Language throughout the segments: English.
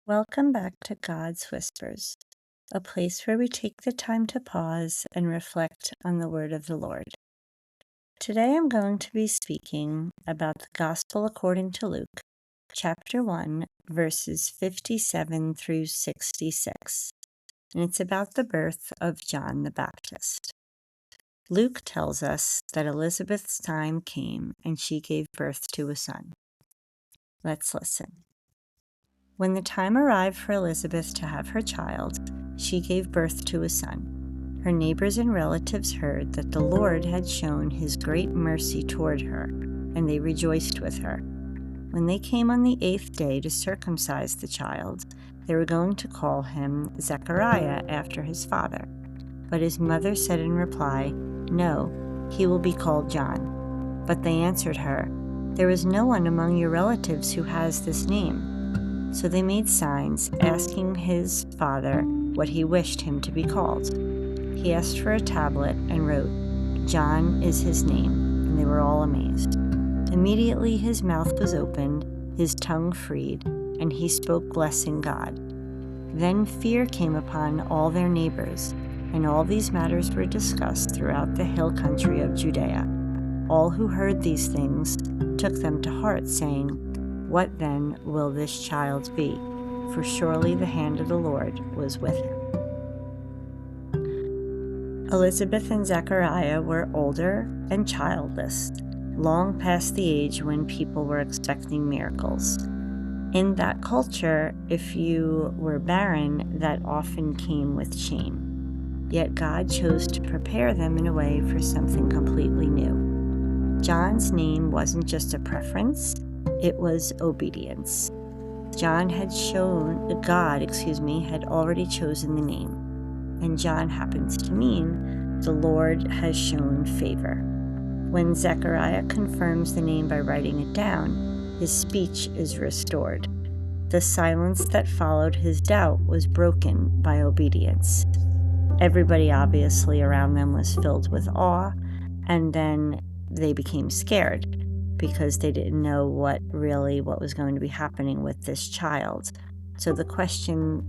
Welcome back to God's Whispers, a place where we take the time to pause and reflect on the word of the Lord. Today I'm going to be speaking about the Gospel according to Luke, chapter 1, verses 57 through 66, and it's about the birth of John the Baptist. Luke tells us that Elizabeth's time came and she gave birth to a son. Let's listen. When the time arrived for Elizabeth to have her child, she gave birth to a son. Her neighbors and relatives heard that the Lord had shown his great mercy toward her, and they rejoiced with her. When they came on the 8th day to circumcise the child, they were going to call him Zechariah after his father. But his mother said in reply, "No, he will be called John." But they answered her, "There is no one among your relatives who has this name." So they made signs, asking his father what he wished him to be called. He asked for a tablet and wrote, "John is his name," and they were all amazed. Immediately his mouth was opened, his tongue freed, and he spoke, blessing God. Then fear came upon all their neighbors, and all these matters were discussed throughout the hill country of Judea. All who heard these things took them to heart, saying, "What then will this child be? For surely the hand of the Lord was with him." Elizabeth and Zechariah were older and childless, long past the age when people were expecting miracles. In that culture, if you were barren, that often came with shame. Yet God chose to prepare them in a way for something completely new. John's name wasn't just a preference, it was obedience. God had already chosen the name, and John happens to mean the Lord has shown favor. When Zechariah confirms the name by writing it down, his speech is restored. The silence that followed his doubt was broken by obedience. Everybody obviously around them was filled with awe, and then they became scared, because they didn't know what was going to be happening with this child. So the question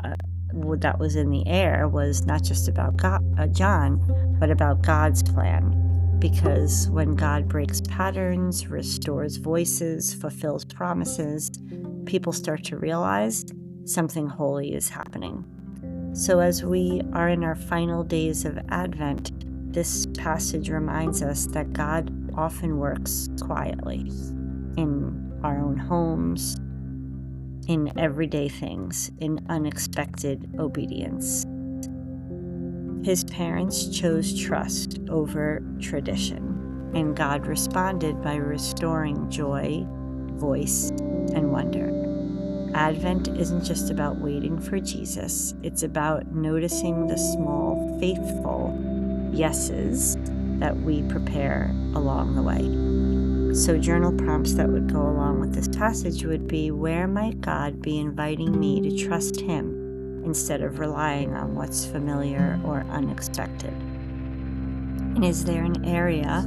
that was in the air was not just about John, but about God's plan. Because when God breaks patterns, restores voices, fulfills promises, people start to realize something holy is happening. So as we are in our final days of Advent, this passage reminds us that God often works quietly in our own homes, in everyday things, in unexpected obedience. His parents chose trust over tradition, and God responded by restoring joy, voice, and wonder. Advent isn't just about waiting for Jesus, it's about noticing the small, faithful yeses that we prepare along the way. So journal prompts that would go along with this passage would be, where might God be inviting me to trust him instead of relying on what's familiar or unexpected? And is there an area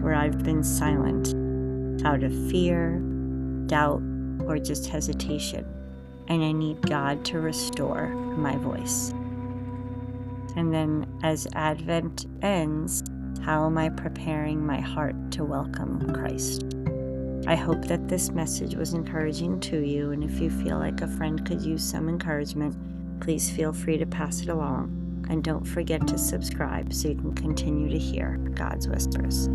where I've been silent out of fear, doubt, or just hesitation, and I need God to restore my voice? And then as Advent ends, how am I preparing my heart to welcome Christ? I hope that this message was encouraging to you, and if you feel like a friend could use some encouragement, please feel free to pass it along. And don't forget to subscribe so you can continue to hear God's Whispers.